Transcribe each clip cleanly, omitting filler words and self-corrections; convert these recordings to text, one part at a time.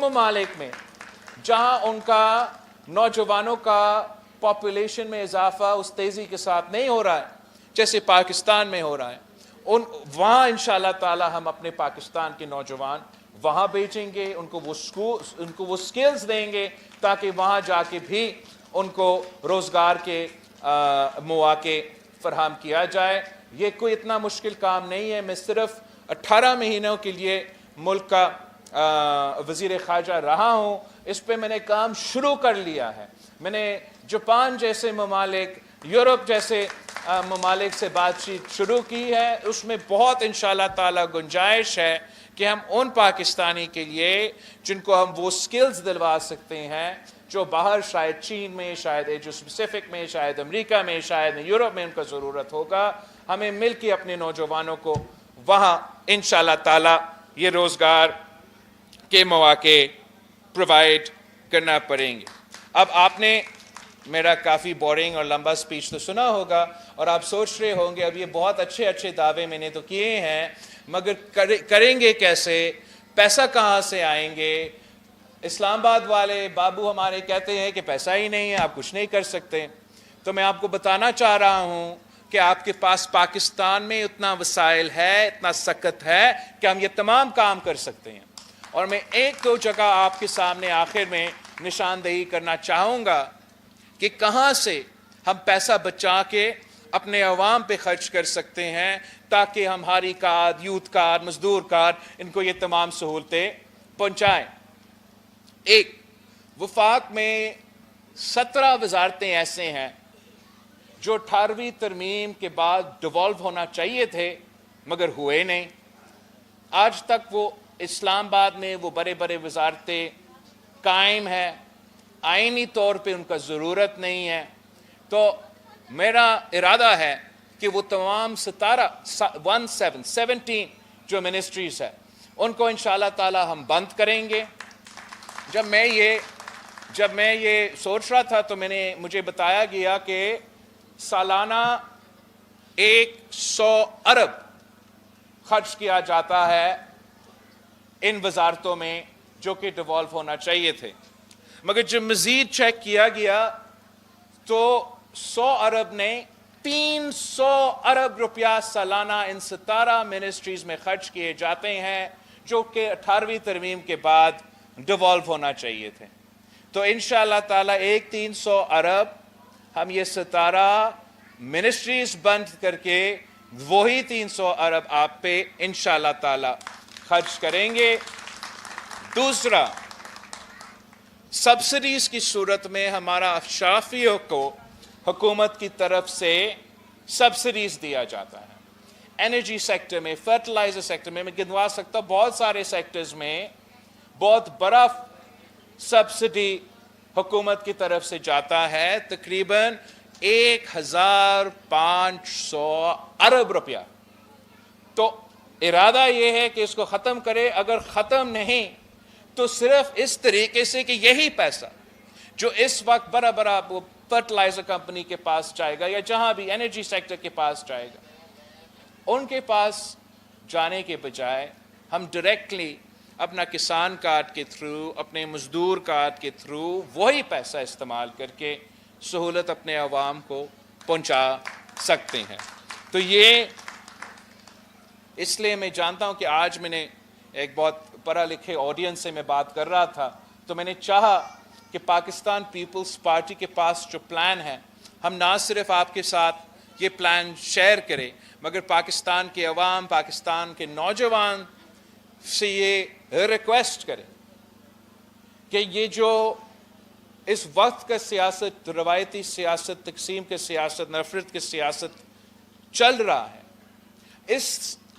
ممالک میں جہاں ان کا نوجوانوں کا پاپولیشن میں اضافہ اس تیزی کے ساتھ نہیں ہو رہا ہے جیسے پاکستان میں ہو رہا ہے، وہاں انشاءاللہ تعالی ہم اپنے پاکستان کے نوجوان وہاں بھیجیں گے، ان کو وہ سکلز دیں گے تاکہ وہاں جا کے بھی ان کو روزگار کے مواقع فراہم کیا جائے۔ یہ کوئی اتنا مشکل کام نہیں ہے، میں صرف 18 مہینوں کے لیے ملک کا وزیر خارجہ رہا ہوں، اس پہ میں نے کام شروع کر لیا ہے۔ میں نے جاپان جیسے ممالک، یورپ جیسے ممالک سے بات چیت شروع کی ہے، اس میں بہت انشاءاللہ تعالی گنجائش ہے کہ ہم ان پاکستانی کے لیے جن کو ہم وہ سکلز دلوا سکتے ہیں جو باہر شاید چین میں، شاید ایشیا پیسفک میں، شاید امریکہ میں، شاید یورپ میں ان کا ضرورت ہوگا، ہمیں مل کے اپنے نوجوانوں کو وہاں انشاءاللہ تعالی یہ روزگار کے مواقع پرووائڈ کرنا پڑیں گے۔ اب آپ نے میرا کافی بورنگ اور لمبا سپیچ تو سنا ہوگا اور آپ سوچ رہے ہوں گے اب یہ بہت اچھے دعوے میں نے تو کیے ہیں مگر کریں گے کیسے، پیسہ کہاں سے آئیں گے؟ اسلام آباد والے بابو ہمارے کہتے ہیں کہ پیسہ ہی نہیں ہے، آپ کچھ نہیں کر سکتے۔ تو میں آپ کو بتانا چاہ رہا ہوں کہ آپ کے پاس پاکستان میں اتنا وسائل ہے، اتنا سکت ہے کہ ہم یہ تمام کام کر سکتے ہیں۔ اور میں ایک دو جگہ آپ کے سامنے آخر میں نشاندہی کرنا چاہوں گا کہ کہاں سے ہم پیسہ بچا کے اپنے عوام پہ خرچ کر سکتے ہیں تاکہ ہماری کارڈ، یوتھ کارڈ، مزدور کارڈ ان کو یہ تمام سہولتیں پہنچائیں۔ ایک، وفاق میں 17 وزارتیں ایسے ہیں جو 18ویں ترمیم کے بعد ڈیوالو ہونا چاہیے تھے مگر ہوئے نہیں۔ آج تک وہ اسلام آباد میں وہ بڑے وزارتیں قائم ہیں، آئینی طور پہ ان کا ضرورت نہیں ہے۔ تو میرا ارادہ ہے کہ وہ تمام 17 جو منسٹریز ہے ان کو انشاءاللہ تعالی ہم بند کریں گے۔ جب میں یہ سوچ رہا تھا تو مجھے بتایا گیا کہ سالانہ 100 ارب خرچ کیا جاتا ہے ان وزارتوں میں جو کہ ڈیوالو ہونا چاہیے تھے، مگر جب مزید چیک کیا گیا تو 100 ارب نے 300 ارب روپیہ سالانہ ان 17 منسٹریز میں خرچ کیے جاتے ہیں جو کہ 18ویں ترمیم کے بعد ڈیوالو ہونا چاہیے تھے۔ تو انشاءاللہ تعالی 300 ارب ہم یہ 17 منسٹریز بند کر کے وہی 300 ارب آپ پہ انشاءاللہ تعالی خرچ کریں گے۔ دوسرا، سبسڈیز کی صورت میں ہمارا اشرافیوں کو حکومت کی طرف سے سبسڈیز دیا جاتا ہے۔ انرجی سیکٹر میں، فرٹیلائزر سیکٹر میں گنوا سکتا ہوں، بہت سارے سیکٹرز میں بہت بڑا سبسڈی حکومت کی طرف سے جاتا ہے، تقریباً 1500 ارب روپیہ۔ تو ارادہ یہ ہے کہ اس کو ختم کرے، اگر ختم نہیں تو صرف اس طریقے سے کہ یہی پیسہ جو اس وقت بڑا وہ فرٹیلائزر کمپنی کے پاس جائے گا یا جہاں بھی انرجی سیکٹر کے پاس جائے گا، ان کے پاس جانے کے بجائے ہم ڈائریکٹلی اپنا کسان کارڈ کے تھرو، اپنے مزدور کارڈ کے تھرو وہی پیسہ استعمال کر کے سہولت اپنے عوام کو پہنچا سکتے ہیں۔ تو یہ اس لیے میں جانتا ہوں کہ آج میں نے ایک بہت پڑھا لکھے آڈینس سے میں بات کر رہا تھا، تو میں نے چاہا کہ پاکستان پیپلز پارٹی کے پاس جو پلان ہے ہم نہ صرف آپ کے ساتھ یہ پلان شیئر کریں مگر پاکستان کے عوام، پاکستان کے نوجوان سے یہ ریکویسٹ کریں کہ یہ جو اس وقت کا سیاست، روایتی سیاست، تقسیم کے سیاست، نفرت کے سیاست چل رہا ہے،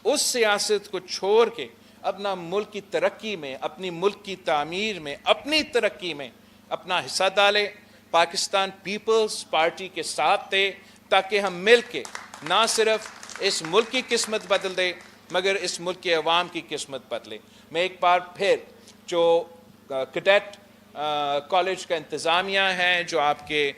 اس سیاست کو چھوڑ کے اپنا ملک کی ترقی میں، اپنی ملک کی تعمیر میں، اپنی ترقی میں اپنا حصہ ڈالے، پاکستان پیپلز پارٹی کے ساتھ دے تاکہ ہم مل کے نہ صرف اس ملک کی قسمت بدل دے مگر اس ملک کے عوام کی قسمت بدلے۔ میں ایک بار پھر جو کیڈٹ کالج کا انتظامیہ ہے، جو آپ کے